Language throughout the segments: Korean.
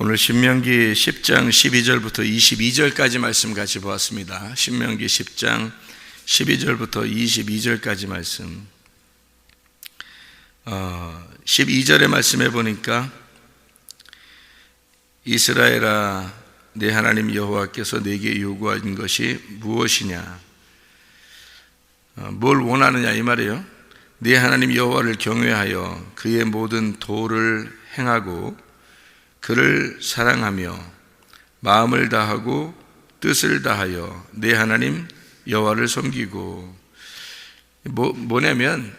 오늘 신명기 10장 12절부터 22절까지 말씀 같이 보았습니다. 신명기 10장 12절부터 22절까지 말씀. 12절의 말씀에 보니까 이스라엘아 내 하나님 여호와께서 내게 요구하신 것이 무엇이냐, 뭘 원하느냐 이 말이에요. 네 하나님 여호와를 경외하여 그의 모든 도를 행하고 그를 사랑하며 마음을 다하고 뜻을 다하여 내 하나님 여호와를 섬기고. 뭐냐면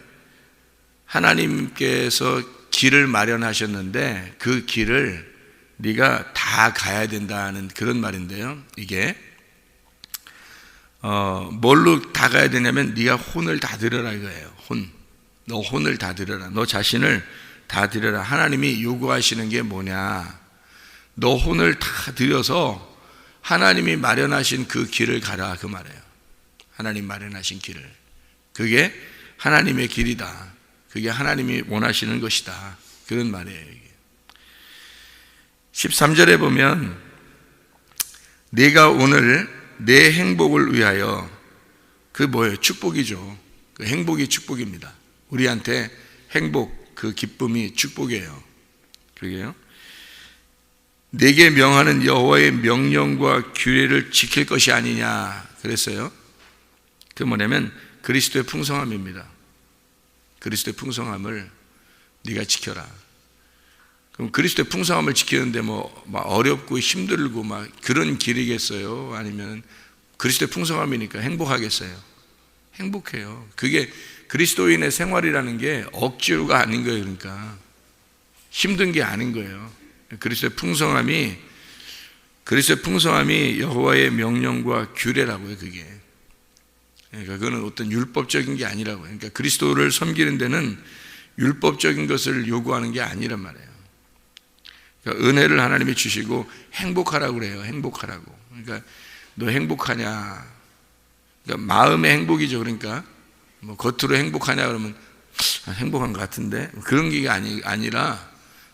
하나님께서 길을 마련하셨는데 그 길을 네가 다 가야 된다는 그런 말인데요. 이게 뭘로 다 가야 되냐면 네가 혼을 다 드려라 이거예요. 너 혼을 다 드려라. 너 자신을 다 드려라. 하나님이 요구하시는 게 뭐냐, 너 혼을 다 드려서 하나님이 마련하신 그 길을 가라 그 말이에요. 하나님 마련하신 길을, 그게 하나님의 길이다, 그게 하나님이 원하시는 것이다, 그런 말이에요. 13절에 보면 네가 오늘 내 행복을 위하여, 그 뭐예요? 축복이죠. 그 행복이 축복입니다. 우리한테 행복, 그 기쁨이 축복이에요. 그러게요. 내게 명하는 여호와의 명령과 규례를 지킬 것이 아니냐 그랬어요. 그 뭐냐면 그리스도의 풍성함입니다. 그리스도의 풍성함을 네가 지켜라. 그럼 그리스도의 풍성함을 지키는데 막 어렵고 힘들고 막 그런 길이겠어요? 아니면 그리스도의 풍성함이니까 행복하겠어요? 행복해요. 그게 그리스도인의 생활이라는 게 억지로가 아닌 거예요. 그러니까 힘든 게 아닌 거예요. 그리스도의 풍성함이 여호와의 명령과 규례라고요. 그게 그러니까 그거는 어떤 율법적인 게 아니라고요. 그러니까 그리스도를 섬기는 데는 율법적인 것을 요구하는 게 아니란 말이에요. 그러니까 은혜를 하나님이 주시고 행복하라고 그래요. 행복하라고. 그러니까 너 행복하냐? 그러니까 마음의 행복이죠. 그러니까 뭐 겉으로 행복하냐 그러면 행복한 것 같은데, 그런 게 아니라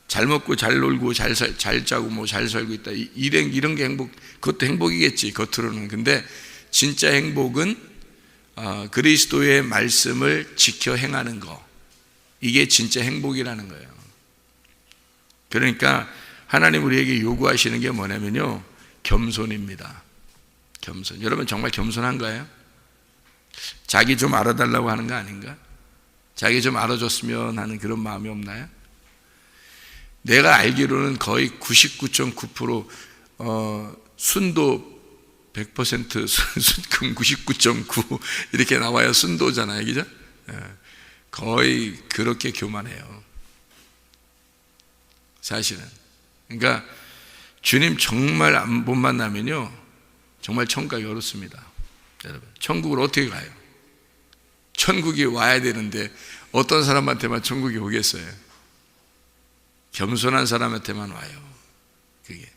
잘 먹고 잘 놀고 잘 자고 뭐 잘 살고 있다, 이런 게 행복, 그것도 행복이겠지 겉으로는. 근데 진짜 행복은 그리스도의 말씀을 지켜 행하는 거, 이게 진짜 행복이라는 거예요. 그러니까 하나님 우리에게 요구하시는 게 뭐냐면요, 겸손입니다. 겸손. 여러분 정말 겸손한가요? 자기 좀 알아달라고 하는 거 아닌가? 자기 좀 알아줬으면 하는 그런 마음이 없나요? 내가 알기로는 거의 99.9% 순도 100% 순금 99.9 이렇게 나와야 순도잖아요. 그죠? 거의 그렇게 교만해요, 사실은. 그러니까 주님 정말 못 만나면요 정말 천국 가기 어렵습니다. 여러분, 천국을 어떻게 가요? 천국이 와야 되는데 어떤 사람한테만 천국이 오겠어요? 겸손한 사람한테만 와요. 그게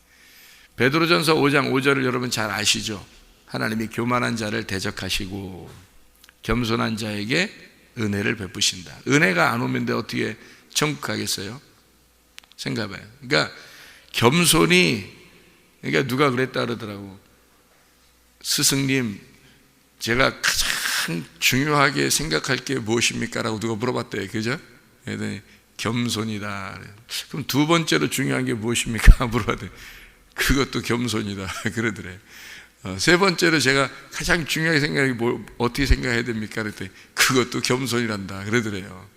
베드로전서 5장 5절을 여러분 잘 아시죠? 하나님이 교만한 자를 대적하시고 겸손한 자에게 은혜를 베푸신다. 은혜가 안 오면 어떻게 천국 가겠어요? 생각해봐요. 그러니까 겸손이, 그러니까 누가 그랬다 그러더라고. 스승님, 제가 가장 중요하게 생각할 게 무엇입니까? 라고 누가 물어봤대요. 그죠? 그랬더니 겸손이다. 그럼 두 번째로 중요한 게 무엇입니까? 물어봤더니 그것도 겸손이다. 그러더래요. 세 번째로 제가 가장 중요하게 생각하는 게 어떻게 생각해야 됩니까? 그랬더니 그것도 겸손이란다. 그러더래요.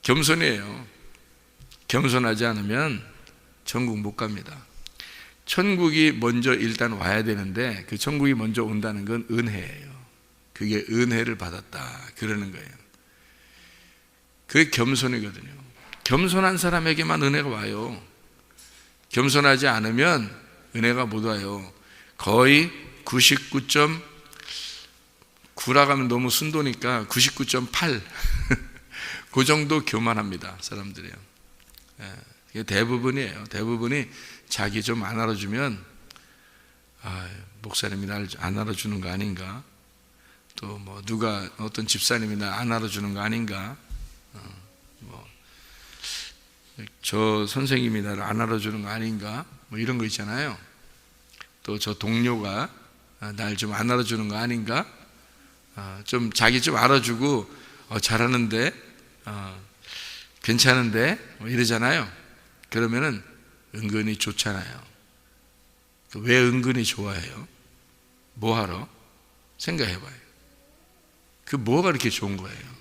겸손이에요. 겸손하지 않으면 천국 못 갑니다. 천국이 먼저 일단 와야 되는데 그 천국이 먼저 온다는 건 은혜예요. 그게 은혜를 받았다 그러는 거예요. 그게 겸손이거든요. 겸손한 사람에게만 은혜가 와요. 겸손하지 않으면 은혜가 못 와요. 거의 99.9라고 하면 너무 순도니까 99.8 그 정도 교만합니다, 사람들이요. 이게 대부분이에요. 대부분이 자기 좀 안 알아주면 목사님이 날 안 알아주는 거 아닌가, 또 뭐 누가 어떤 집사님이 날 안 알아주는 거 아닌가, 저 선생님이 나를 안 알아주는 거 아닌가? 뭐 이런 거 있잖아요. 또 저 동료가 날 좀 안 알아주는 거 아닌가? 좀 자기 좀 알아주고 잘하는데 괜찮은데 뭐 이러잖아요. 그러면은 은근히 좋잖아요. 왜 은근히 좋아해요? 뭐하러? 생각해봐요. 그 뭐가 그렇게 좋은 거예요?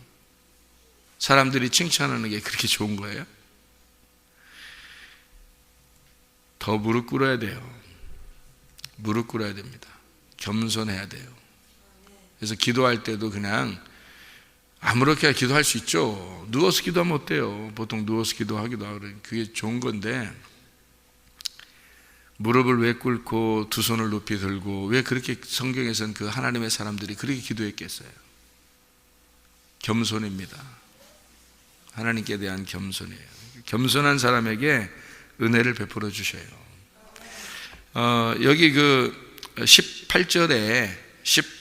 사람들이 칭찬하는 게 그렇게 좋은 거예요? 더 무릎 꿇어야 돼요. 무릎 꿇어야 됩니다. 겸손해야 돼요. 그래서 기도할 때도 그냥 아무렇게나 기도할 수 있죠. 누워서 기도하면 어때요? 보통 누워서 기도하기도 하고 그게 좋은 건데, 무릎을 왜 꿇고 두 손을 높이 들고 왜 그렇게 성경에서는 그 하나님의 사람들이 그렇게 기도했겠어요? 겸손입니다. 하나님께 대한 겸손이에요. 겸손한 사람에게 은혜를 베풀어 주셔요. 여기 그 18절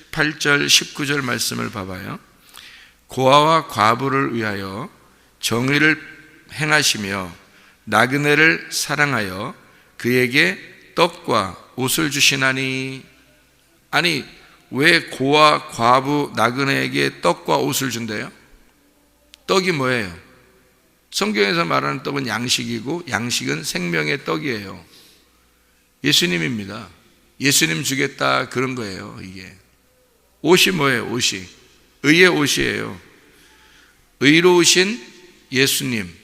19절 말씀을 봐봐요. 고아와 과부를 위하여 정의를 행하시며 나그네를 사랑하여 그에게 떡과 옷을 주시나니. 아니, 왜 고아, 과부, 나그네에게 떡과 옷을 준대요? 떡이 뭐예요? 성경에서 말하는 떡은 양식이고, 양식은 생명의 떡이에요. 예수님입니다. 예수님 주겠다, 그런 거예요. 이게 옷이 뭐예요? 옷이 의의 옷이에요. 의로우신 예수님,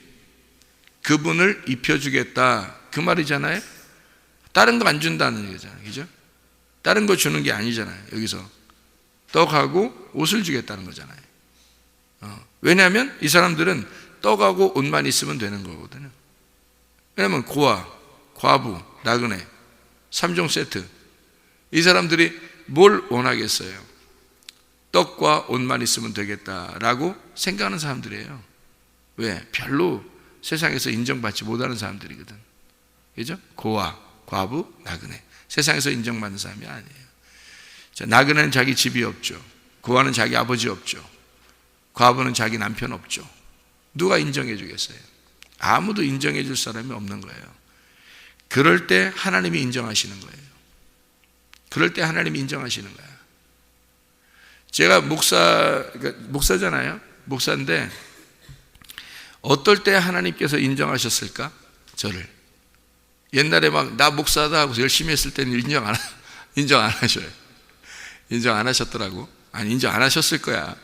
그분을 입혀주겠다, 그 말이잖아요. 다른 거 안 준다는 얘기잖아요. 그죠? 다른 거 주는 게 아니잖아요. 여기서 떡하고 옷을 주겠다는 거잖아요. 왜냐하면 이 사람들은 떡하고 옷만 있으면 되는 거거든요. 왜냐하면 고아, 과부, 나그네 3종 세트. 이 사람들이 뭘 원하겠어요? 떡과 옷만 있으면 되겠다라고 생각하는 사람들이에요. 왜? 별로 세상에서 인정받지 못하는 사람들이거든. 그죠? 고아, 과부, 나그네. 세상에서 인정받는 사람이 아니에요. 자, 나그네는 자기 집이 없죠. 고아는 자기 아버지 없죠. 과부는 자기 남편 없죠. 누가 인정해 주겠어요? 아무도 인정해 줄 사람이 없는 거예요. 그럴 때 하나님이 인정하시는 거예요. 그럴 때 하나님이 인정하시는 거예요. 제가 목사잖아요. 목사인데 어떨 때 하나님께서 인정하셨을까? 저를. 옛날에 막 나 목사다 하고 열심히 했을 때는 인정 안 하셔요. 인정 안 하셨더라고. 아니, 인정 안 하셨을 거야.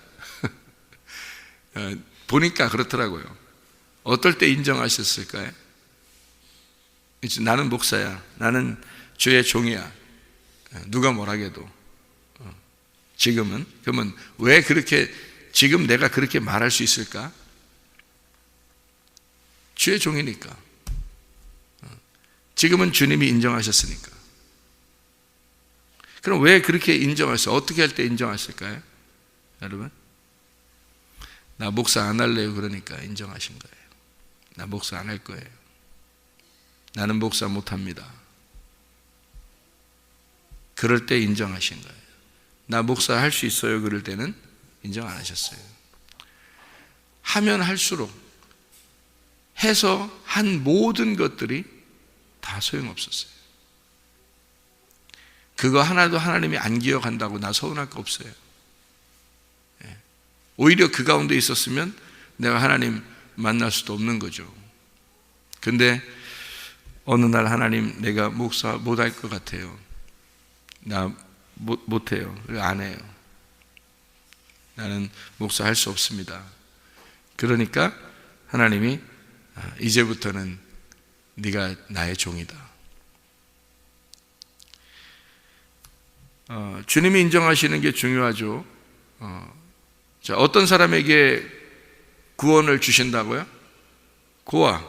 보니까 그렇더라고요. 어떨 때 인정하셨을까요? 나는 목사야. 나는 주의 종이야. 누가 뭐라 해도. 지금은. 그러면 왜 그렇게 지금 내가 그렇게 말할 수 있을까? 주의 종이니까. 지금은 주님이 인정하셨으니까. 그럼 왜 그렇게 인정하셨어요? 어떻게 할 때 인정하실까요? 여러분? 나 목사 안 할래요. 그러니까 인정하신 거예요. 나 목사 안 할 거예요. 나는 목사 못 합니다. 그럴 때 인정하신 거예요. 나 목사 할 수 있어요. 그럴 때는 인정 안 하셨어요. 하면 할수록 해서 한 모든 것들이 다 소용없었어요. 그거 하나도 하나님이 안 기억한다고 나 서운할 거 없어요. 오히려 그 가운데 있었으면 내가 하나님 만날 수도 없는 거죠. 근데 어느 날 하나님, 내가 목사 못 할 것 같아요. 나 못해요. 안 해요. 나는 목사 할 수 없습니다. 그러니까 하나님이 이제부터는 네가 나의 종이다. 주님이 인정하시는 게 중요하죠. 자, 어떤 사람에게 구원을 주신다고요? 고아,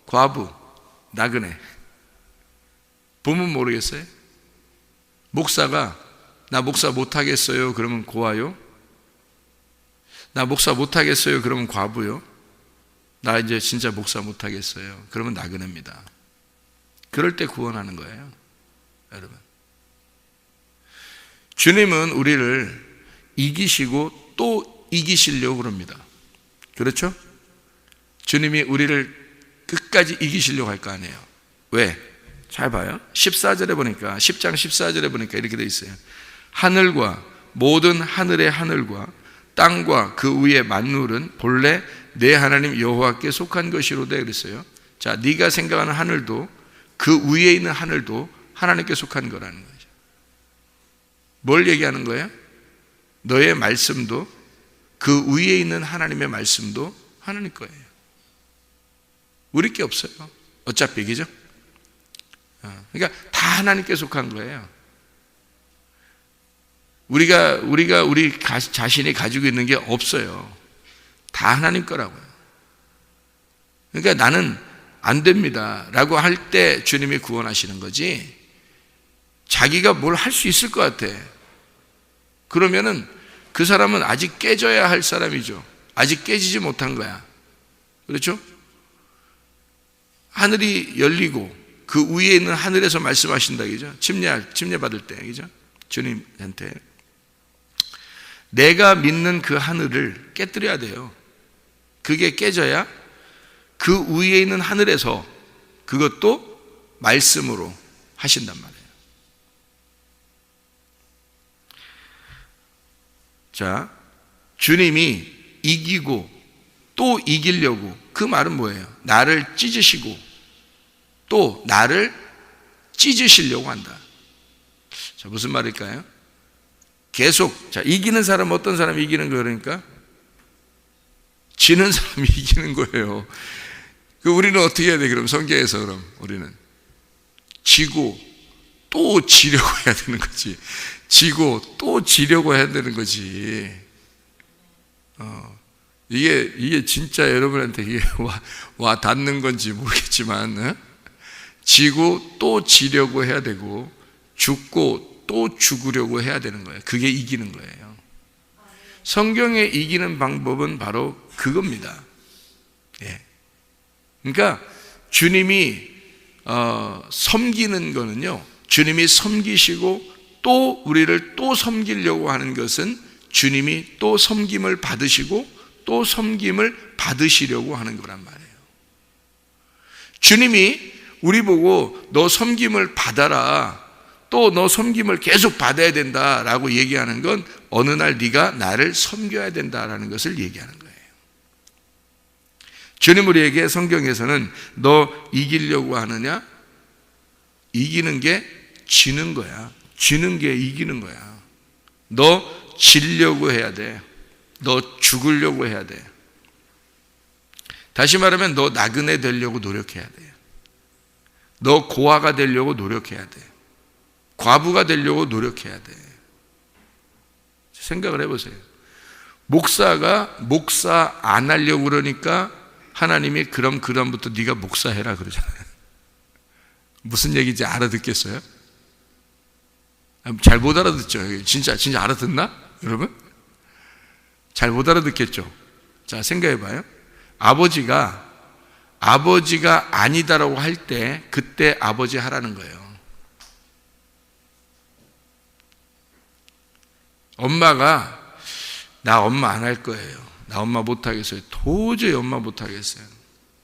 과부, 나그네. 보면 모르겠어요? 목사가 나 목사 못하겠어요. 그러면 고아요? 나 목사 못하겠어요. 그러면 과부요? 나 이제 진짜 목사 못하겠어요. 그러면 나그네입니다. 그럴 때 구원하는 거예요. 여러분, 주님은 우리를 이기시고 또 이기시려고 그럽니다. 그렇죠? 주님이 우리를 끝까지 이기시려고 할 거 아니에요. 왜? 잘 봐요. 14절에 보니까 10장 14절에 보니까 이렇게 돼 있어요. 하늘과 모든 하늘의 하늘과 땅과 그 위의 만물은 본래 내 하나님 여호와께 속한 것이로되 그랬어요. 자, 네가 생각하는 하늘도 그 위에 있는 하늘도 하나님께 속한 거라는 거죠. 뭘 얘기하는 거예요? 너의 말씀도 그 위에 있는 하나님의 말씀도 하나님 거예요. 우리 게 없어요. 어차피, 그죠? 그러니까 다 하나님께 속한 거예요. 우리가 우리 자신이 가지고 있는 게 없어요. 다 하나님 거라고요. 그러니까 나는 안 됩니다 라고 할 때 주님이 구원하시는 거지, 자기가 뭘 할 수 있을 것 같아. 그러면은 그 사람은 아직 깨져야 할 사람이죠. 아직 깨지지 못한 거야. 그렇죠? 하늘이 열리고 그 위에 있는 하늘에서 말씀하신다, 그죠? 침례 받을 때, 그죠? 주님한테 내가 믿는 그 하늘을 깨뜨려야 돼요. 그게 깨져야 그 위에 있는 하늘에서 그것도 말씀으로 하신단 말이에요. 자, 주님이 이기고 또 이기려고, 그 말은 뭐예요? 나를 찢으시고 또 나를 찢으시려고 한다. 자, 무슨 말일까요? 계속, 자, 이기는 사람, 어떤 사람이 이기는 거예요? 그러니까 지는 사람이 이기는 거예요. 우리는 어떻게 해야 돼? 그럼 성경에서 그럼 우리는 지고 또 지려고 해야 되는 거지. 지고 또 지려고 해야 되는 거지. 이게 진짜 여러분한테 이게 와 닿는 건지 모르겠지만, 지고 또 지려고 해야 되고 죽고 또 죽으려고 해야 되는 거예요. 그게 이기는 거예요. 성경에 이기는 방법은 바로 그겁니다. 예. 그러니까 주님이 섬기는 거는요, 주님이 섬기시고 또 우리를 또 섬기려고 하는 것은 주님이 또 섬김을 받으시고 또 섬김을 받으시려고 하는 거란 말이에요. 주님이 우리 보고 너 섬김을 받아라, 또 너 섬김을 계속 받아야 된다라고 얘기하는 건 어느 날 네가 나를 섬겨야 된다라는 것을 얘기하는 거예요. 주님 우리에게 성경에서는 너 이기려고 하느냐? 이기는 게 지는 거야. 지는 게 이기는 거야. 너 지려고 해야 돼. 너 죽으려고 해야 돼. 다시 말하면 너 나그네 되려고 노력해야 돼. 너 고아가 되려고 노력해야 돼. 과부가 되려고 노력해야 돼. 생각을 해보세요. 목사가 목사 안 하려고 그러니까 하나님이 그럼 그다음부터 네가 목사해라 그러잖아요. 무슨 얘기인지 알아듣겠어요? 잘 못 알아듣죠. 진짜 알아듣나? 여러분? 잘 못 알아듣겠죠. 자, 생각해봐요. 아버지가 아니다라고 할 때 그때 아버지 하라는 거예요. 엄마가 나 엄마 안 할 거예요. 나 엄마 못 하겠어요. 도저히 엄마 못 하겠어요.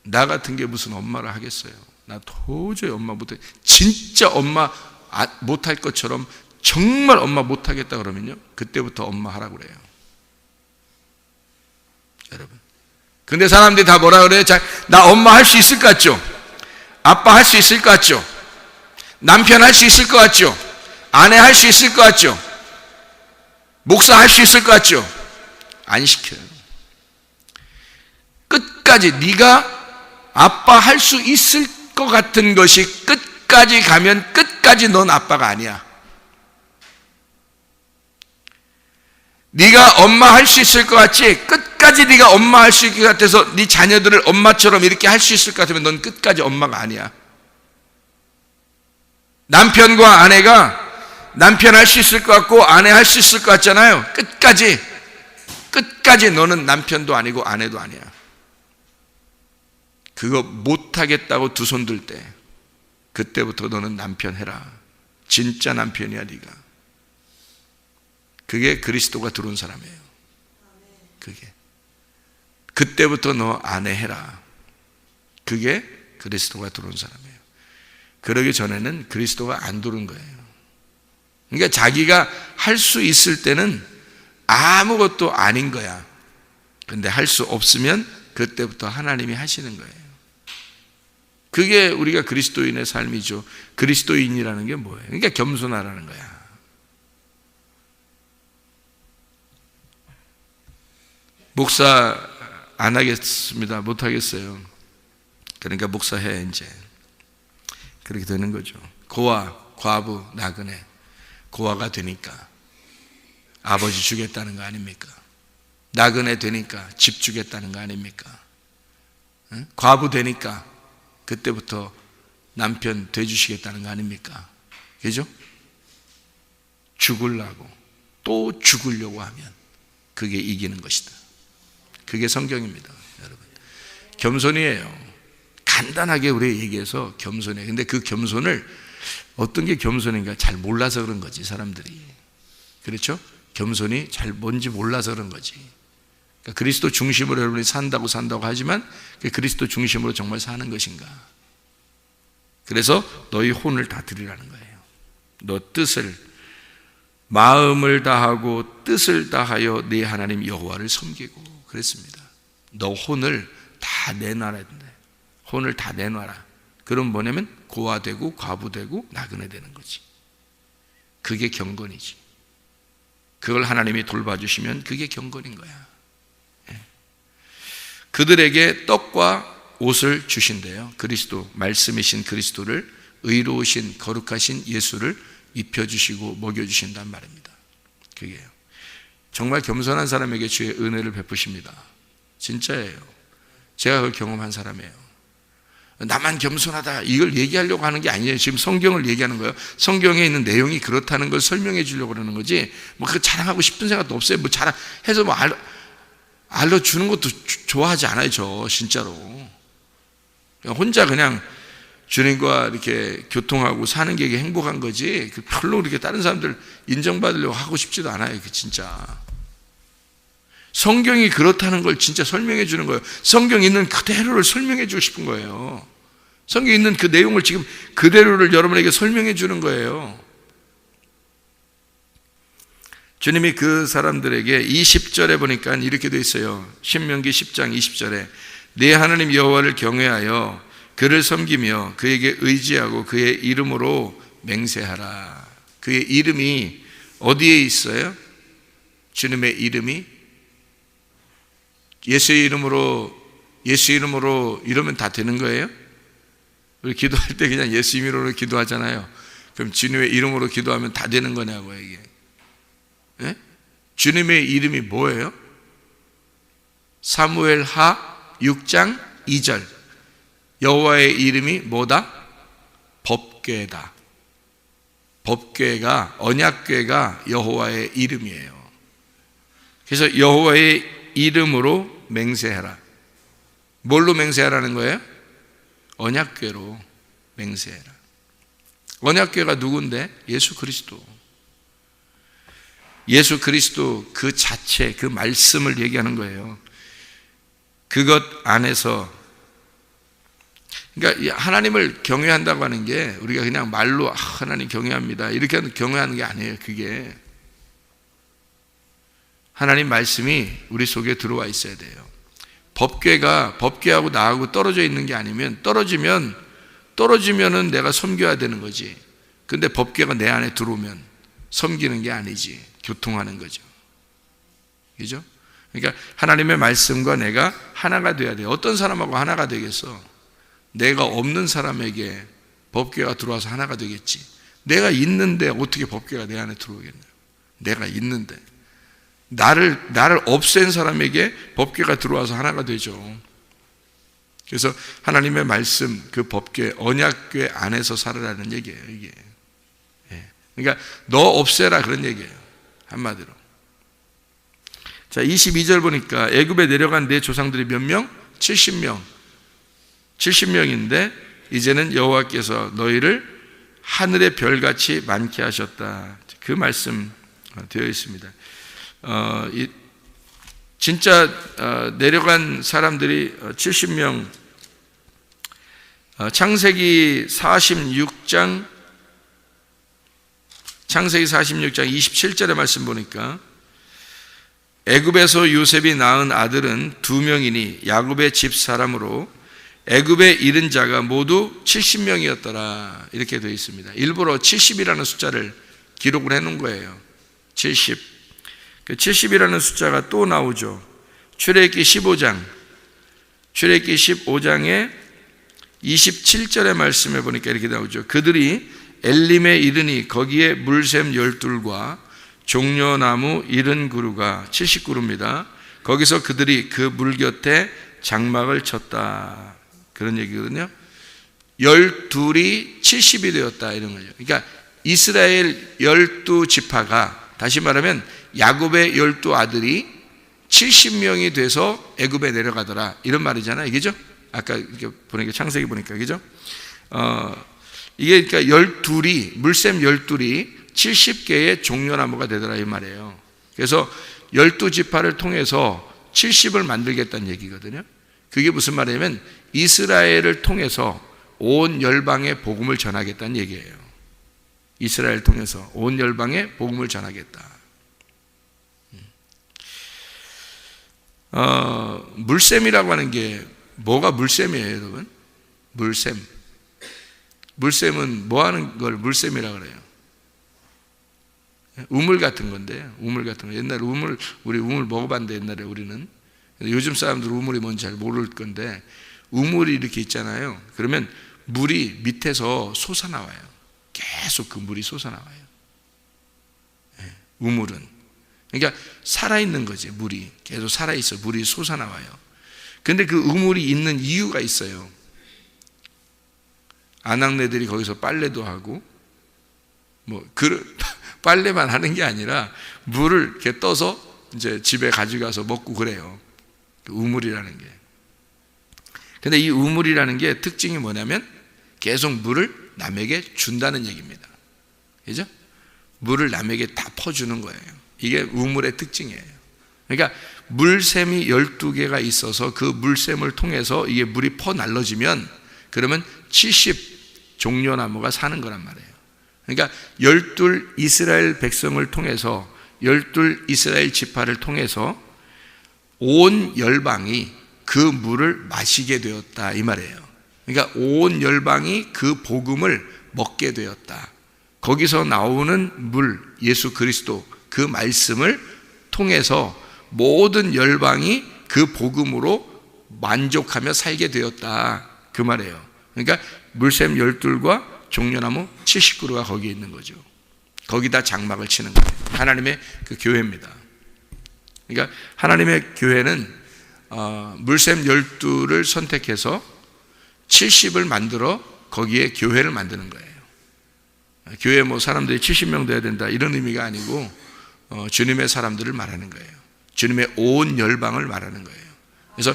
나 같은 게 무슨 엄마를 하겠어요. 나 도저히 엄마 못 해. 진짜 엄마 못 할 것처럼 정말 엄마 못 하겠다 그러면요, 그때부터 엄마 하라고 그래요. 여러분. 근데 사람들이 다 뭐라 그래요? 자, 나 엄마 할 수 있을 것 같죠? 아빠 할 수 있을 것 같죠? 남편 할 수 있을 것 같죠? 아내 할 수 있을 것 같죠? 목사 할 수 있을 것 같죠? 안 시켜요. 끝까지 네가 아빠 할 수 있을 것 같은 것이 끝까지 가면 끝까지 넌 아빠가 아니야. 네가 엄마 할 수 있을 것 같지? 끝까지 네가 엄마 할 수 있을 것 같아서 네 자녀들을 엄마처럼 이렇게 할 수 있을 것 같으면 넌 끝까지 엄마가 아니야. 남편과 아내가 남편 할 수 있을 것 같고 아내 할 수 있을 것 같잖아요. 끝까지 너는 남편도 아니고 아내도 아니야. 그거 못하겠다고 두 손 들 때 그때부터 너는 남편 해라. 진짜 남편이야 네가. 그게 그리스도가 들어온 사람이에요. 그게 그때부터 너 아내 해라. 그게 그리스도가 들어온 사람이에요. 그러기 전에는 그리스도가 안 들어온 거예요. 그러니까 자기가 할 수 있을 때는 아무것도 아닌 거야. 근데 할 수 없으면 그때부터 하나님이 하시는 거예요. 그게 우리가 그리스도인의 삶이죠. 그리스도인이라는 게 뭐예요? 그러니까 겸손하라는 거야. 목사 안 하겠습니다. 못 하겠어요. 그러니까 목사해 이제. 그렇게 되는 거죠. 고아, 과부, 나그네. 고아가 되니까 아버지 주겠다는 거 아닙니까? 나그네 되니까 집 주겠다는 거 아닙니까? 응? 과부 되니까 그때부터 남편 돼주시겠다는 거 아닙니까? 그죠? 죽으려고 또 죽으려고 하면 그게 이기는 것이다. 그게 성경입니다, 여러분. 겸손이에요. 간단하게 우리 얘기해서 겸손이에요. 근데 그 겸손을 어떤 게 겸손인가 잘 몰라서 그런 거지, 사람들이. 그렇죠? 겸손이 잘 뭔지 몰라서 그런 거지. 그러니까 그리스도 중심으로 여러분이 산다고 하지만 그 그리스도 중심으로 정말 사는 것인가? 그래서 너희 혼을 다 드리라는 거예요. 너 뜻을, 마음을 다하고 뜻을 다하여 네 하나님 여호와를 섬기고 그랬습니다. 너 혼을 다 내놔야 된다. 혼을 다 내놔라. 그럼 뭐냐면 고아되고 과부되고 나그네 되는 거지. 그게 경건이지. 그걸 하나님이 돌봐주시면 그게 경건인 거야. 그들에게 떡과 옷을 주신대요. 그리스도, 말씀이신 그리스도를, 의로우신 거룩하신 예수를 입혀주시고 먹여주신단 말입니다. 그게요. 정말 겸손한 사람에게 주의 은혜를 베푸십니다. 진짜예요. 제가 그걸 경험한 사람이에요. 나만 겸손하다 이걸 얘기하려고 하는 게 아니에요. 지금 성경을 얘기하는 거예요. 성경에 있는 내용이 그렇다는 걸 설명해 주려고 그러는 거지, 뭐 그 자랑하고 싶은 생각도 없어요. 뭐 자랑해서 뭐 알려주는 것도 좋아하지 않아요. 저 진짜로 혼자 그냥 주님과 이렇게 교통하고 사는 게 행복한 거지, 별로 이렇게 다른 사람들 인정받으려고 하고 싶지도 않아요. 그 진짜 성경이 그렇다는 걸 진짜 설명해 주는 거예요. 성경에 있는 그대로를 설명해 주고 싶은 거예요. 성경에 있는 그 내용을 지금 그대로를 여러분에게 설명해 주는 거예요. 주님이 그 사람들에게 20절에 보니까 이렇게 돼 있어요. 신명기 10장 20절에 네 하나님 여호와를 경외하여 그를 섬기며 그에게 의지하고 그의 이름으로 맹세하라. 그의 이름이 어디에 있어요? 주님의 이름이 예수의 이름으로 이러면 다 되는 거예요? 우리 기도할 때 그냥 예수 이름으로 기도하잖아요. 그럼 주님의 이름으로 기도하면 다 되는 거냐고요, 이게. 네? 주님의 이름이 뭐예요? 사무엘하 6장 2절. 여호와의 이름이 뭐다? 법궤다. 법궤가, 언약궤가 여호와의 이름이에요. 그래서 여호와의 이름으로 맹세해라. 뭘로 맹세하라는 거예요? 언약궤로 맹세해라. 언약궤가 누군데? 예수 그리스도. 예수 그리스도 그 자체, 그 말씀을 얘기하는 거예요. 그것 안에서, 그러니까 하나님을 경외한다고 하는 게 우리가 그냥 말로 하나님 경외합니다 이렇게 경외하는 게 아니에요. 그게 하나님 말씀이 우리 속에 들어와 있어야 돼요. 법궤하고 나하고 떨어져 있는 게 아니면, 떨어지면은 내가 섬겨야 되는 거지. 근데 법궤가 내 안에 들어오면 섬기는 게 아니지, 교통하는 거죠. 그죠? 그러니까 하나님의 말씀과 내가 하나가 돼야 돼요. 어떤 사람하고 하나가 되겠어? 내가 없는 사람에게 법궤가 들어와서 하나가 되겠지. 내가 있는데 어떻게 법궤가 내 안에 들어오겠나요? 내가 있는데. 나를 없앤 사람에게 법궤가 들어와서 하나가 되죠. 그래서 하나님의 말씀, 그 법궤, 언약궤 안에서 살아라는 얘기예요, 이게. 그러니까 너 없애라 그런 얘기예요, 한마디로. 자, 22절 보니까 애굽에 내려간 내 조상들이 몇 명? 70명. 70명인데 이제는 여호와께서 너희를 하늘의 별같이 많게 하셨다. 그 말씀 되어 있습니다. 진짜 내려간 사람들이 70명, 창세기 46장 27절의 말씀 보니까 애굽에서 요셉이 낳은 아들은 2명이니 야곱의 집 사람으로 애굽에 이른 자가 모두 70명이었더라 이렇게 되어 있습니다. 일부러 70이라는 숫자를 기록을 해놓은 거예요. 70. 그 70이라는 숫자가 또 나오죠. 출애굽기 15장의 27절의 말씀에 보니까 이렇게 나오죠. 그들이 엘림에 이르니 거기에 물샘 12과 종려나무 70그루가 70그루입니다. 거기서 그들이 그 물 곁에 장막을 쳤다. 그런 얘기거든요. 12이 70이 되었다 이런 거죠. 그러니까 이스라엘 12지파가 다시 말하면 야곱의 12아들이 70명이 돼서 애굽에 내려가더라 이런 말이잖아요. 이게죠? 아까 이렇게 보니까 창세기 보니까 그죠? 이게 그러니까 12이 물샘 12이 70개의 종려나무가 되더라 이 말이에요. 그래서 12지파를 통해서 70을 만들겠다는 얘기거든요. 그게 무슨 말이냐면 이스라엘을 통해서 온 열방에 복음을 전하겠다는 얘기예요. 이스라엘을 통해서 온 열방에 복음을 전하겠다. 물샘이라고 하는 게 뭐가 물샘이에요, 여러분? 물샘은 뭐 하는 걸 물샘이라고 그래요? 우물 같은 건데, 우물 같은 거. 옛날에 우리 우물 먹어봤는데, 옛날에 우리는. 요즘 사람들 우물이 뭔지 잘 모를 건데, 우물이 이렇게 있잖아요. 그러면 물이 밑에서 솟아나와요. 계속 그 물이 솟아나와요. 우물은. 그러니까 살아있는 거지, 물이. 계속 살아있어. 물이 솟아나와요. 근데 그 우물이 있는 이유가 있어요. 아낙네들이 거기서 빨래도 하고, 빨래만 하는 게 아니라 물을 이렇게 떠서 이제 집에 가져가서 먹고 그래요. 그 우물이라는 게. 근데 이 우물이라는 게 특징이 뭐냐면 계속 물을 남에게 준다는 얘기입니다. 그죠? 물을 남에게 다 퍼주는 거예요. 이게 우물의 특징이에요. 그러니까 물샘이 12개가 있어서 그 물샘을 통해서 이게 물이 퍼날러지면 그러면 70 종려나무가 사는 거란 말이에요. 그러니까 12 이스라엘 백성을 통해서 12 이스라엘 지파를 통해서 온 열방이 그 물을 마시게 되었다 이 말이에요. 그러니까 온 열방이 그 복음을 먹게 되었다. 거기서 나오는 물, 예수 그리스도 그 말씀을 통해서 모든 열방이 그 복음으로 만족하며 살게 되었다 그 말이에요. 그러니까 물샘 12과 종려나무 70그루가 거기에 있는 거죠. 거기다 장막을 치는 거예요. 하나님의 그 교회입니다. 그러니까 하나님의 교회는 물샘 12를 선택해서 70을 만들어 거기에 교회를 만드는 거예요. 교회 사람들이 70명 돼야 된다 이런 의미가 아니고 주님의 사람들을 말하는 거예요. 주님의 온 열방을 말하는 거예요. 그래서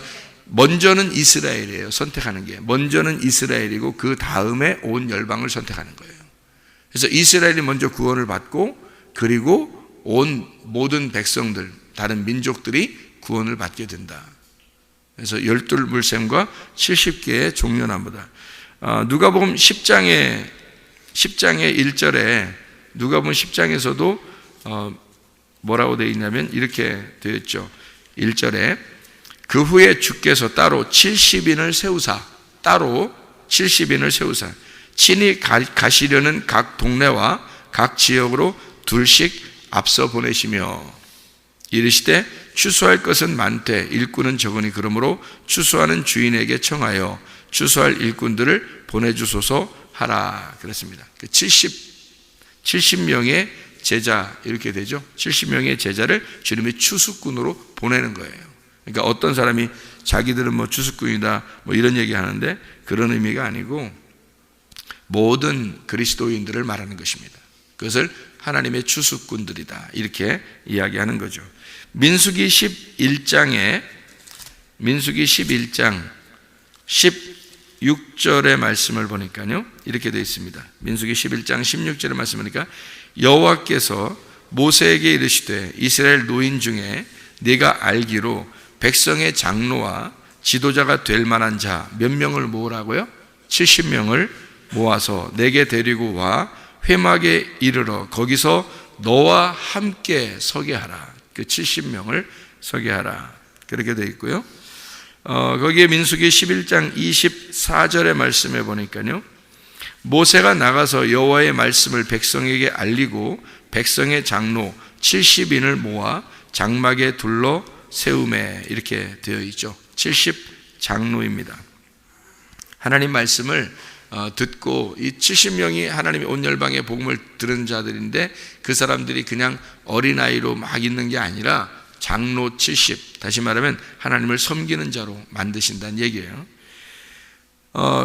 먼저는 이스라엘이에요. 선택하는 게 먼저는 이스라엘이고 그 다음에 온 열방을 선택하는 거예요. 그래서 이스라엘이 먼저 구원을 받고 그리고 온 모든 백성들 다른 민족들이 구원을 받게 된다. 그래서 12 물샘과 70개의 종려나무다. 누가복음 10장의 1절에 누가복음 10장에서도 뭐라고 되어 있냐면 이렇게 되어 있죠. 1절에 그 후에 주께서 따로 70인을 세우사 친히 가시려는 각 동네와 각 지역으로 둘씩 앞서 보내시며 이르시되 추수할 것은 많되 일꾼은 적으니 그러므로 추수하는 주인에게 청하여 추수할 일꾼들을 보내주소서 하라 그랬습니다. 70명의 제자 이렇게 되죠. 70명의 제자를 주님이 추수꾼으로 보내는 거예요. 그러니까 어떤 사람이 자기들은 추수꾼이다 이런 얘기 하는데 그런 의미가 아니고 모든 그리스도인들을 말하는 것입니다. 그것을 하나님의 추수꾼들이다 이렇게 이야기하는 거죠. 민수기 11장 16절의 말씀을 보니까요 이렇게 되어 있습니다. 민수기 11장 16절의 말씀을 보니까 여호와께서 모세에게 이르시되 이스라엘 노인 중에 네가 알기로 백성의 장로와 지도자가 될 만한 자 몇 명을 모으라고요? 70명을 모아서 내게 데리고 와 회막에 이르러 거기서 너와 함께 서게 하라. 그 70명을 서게 하라. 그렇게 되어 있고요. 거기에 민수기 11장 24절의 말씀에 보니까요, 모세가 나가서 여호와의 말씀을 백성에게 알리고 백성의 장로 70인을 모아 장막에 둘러 세우매, 이렇게 되어 있죠. 70장로입니다. 하나님 말씀을 듣고 이 70명이 하나님의 온 열방의 복음을 들은 자들인데, 그 사람들이 그냥 어린아이로 막 있는 게 아니라 장로 70, 다시 말하면 하나님을 섬기는 자로 만드신다는 얘기예요.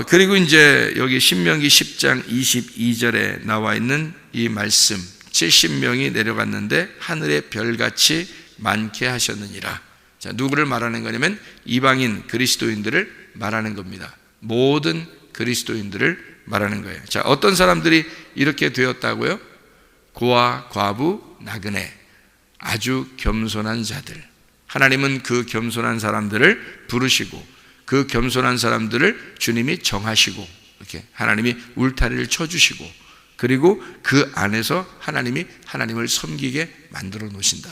그리고 이제 여기 신명기 10장 22절에 나와 있는 이 말씀, 70명이 내려갔는데 하늘에 별같이 많게 하셨느니라. 자, 누구를 말하는 거냐면 이방인 그리스도인들을 말하는 겁니다. 모든 그리스도인들을 말하는 거예요. 자, 어떤 사람들이 이렇게 되었다고요? 고아, 과부, 나그네, 아주 겸손한 자들. 하나님은 그 겸손한 사람들을 부르시고 그 겸손한 사람들을 주님이 정하시고 이렇게 하나님이 울타리를 쳐주시고, 그리고 그 안에서 하나님이 하나님을 섬기게 만들어 놓으신다.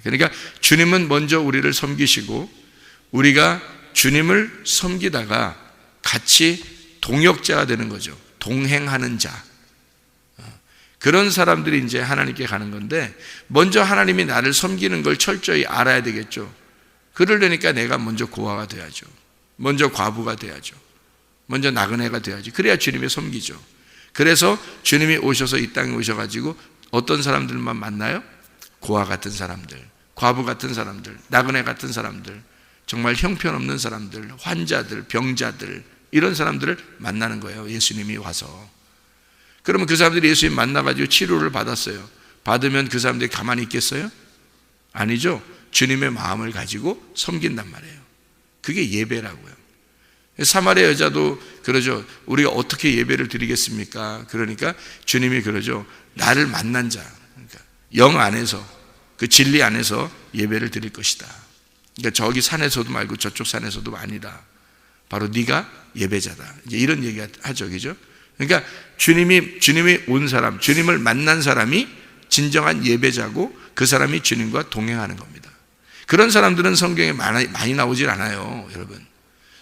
그러니까 주님은 먼저 우리를 섬기시고 우리가 주님을 섬기다가 같이 동역자가 되는 거죠. 동행하는 자. 그런 사람들이 이제 하나님께 가는 건데, 먼저 하나님이 나를 섬기는 걸 철저히 알아야 되겠죠. 그러려니까 내가 먼저 고아가 돼야죠. 먼저 과부가 돼야죠. 먼저 나그네가 돼야지. 그래야 주님이 섬기죠. 그래서 주님이 오셔서 이 땅에 오셔가지고 어떤 사람들만 만나요? 고아 같은 사람들, 과부 같은 사람들, 나그네 같은 사람들, 정말 형편없는 사람들, 환자들, 병자들, 이런 사람들을 만나는 거예요. 예수님이 와서. 그러면 그 사람들이 예수님 만나가지고 치료를 받았어요. 받으면 그 사람들이 가만히 있겠어요? 아니죠. 주님의 마음을 가지고 섬긴단 말이에요. 그게 예배라고요. 사마리아 여자도 그러죠. 우리가 어떻게 예배를 드리겠습니까? 그러니까 주님이 그러죠. 나를 만난 자, 그러니까 영 안에서, 그 진리 안에서 예배를 드릴 것이다. 그러니까 저기 산에서도 말고 저쪽 산에서도 아니다. 바로 네가 예배자다. 이제 이런 얘기 하죠, 그죠? 그러니까 주님이 온 사람, 주님을 만난 사람이 진정한 예배자고 그 사람이 주님과 동행하는 겁니다. 그런 사람들은 성경에 많이 나오질 않아요, 여러분.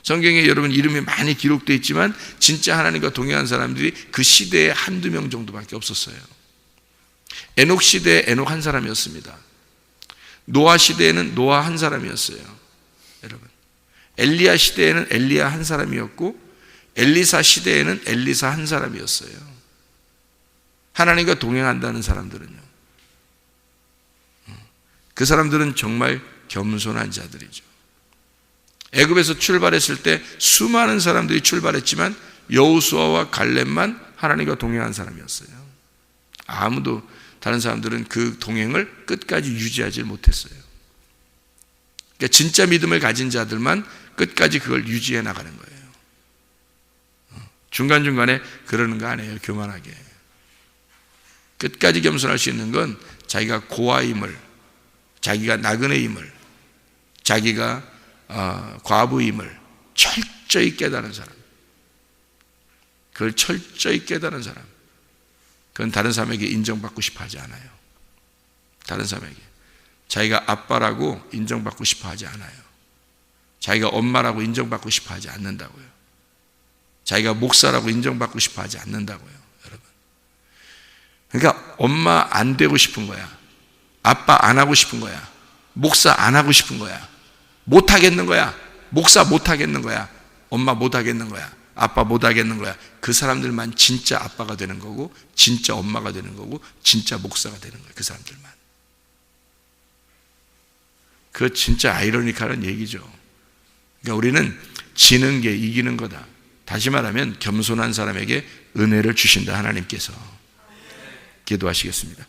성경에 여러분 이름이 많이 기록되어 있지만 진짜 하나님과 동행한 사람들이 그 시대에 한두 명 정도밖에 없었어요. 에녹 시대에 에녹 한 사람이었습니다. 노아 시대에는 노아 한 사람이었어요, 여러분. 엘리야 시대에는 엘리야 한 사람이었고, 엘리사 시대에는 엘리사 한 사람이었어요. 하나님과 동행한다는 사람들은요, 그 사람들은 정말 겸손한 자들이죠. 애굽에서 출발했을 때 수많은 사람들이 출발했지만 여호수아와 갈렙만 하나님과 동행한 사람이었어요. 아무도 다른 사람들은 그 동행을 끝까지 유지하지 못했어요. 그러니까 진짜 믿음을 가진 자들만 끝까지 그걸 유지해 나가는 거예요. 중간중간에 그러는 거 아니에요, 교만하게. 끝까지 겸손할 수 있는 건 자기가 고아임을, 자기가 나그네임을, 자기가 과부임을 철저히 깨달은 사람, 그걸 철저히 깨달은 사람, 그건 다른 사람에게 인정받고 싶어 하지 않아요. 다른 사람에게 자기가 아빠라고 인정받고 싶어 하지 않아요. 자기가 엄마라고 인정받고 싶어 하지 않는다고요. 자기가 목사라고 인정받고 싶어 하지 않는다고요, 여러분. 그러니까 엄마 안 되고 싶은 거야. 아빠 안 하고 싶은 거야. 목사 안 하고 싶은 거야. 못 하겠는 거야. 목사 못 하겠는 거야. 엄마 못 하겠는 거야. 아빠 못 하겠는 거야. 그 사람들만 진짜 아빠가 되는 거고, 진짜 엄마가 되는 거고, 진짜 목사가 되는 거야. 그 사람들만. 그거 진짜 아이러니컬한 얘기죠. 그러니까 우리는 지는 게 이기는 거다. 다시 말하면 겸손한 사람에게 은혜를 주신다, 하나님께서. 기도하시겠습니다.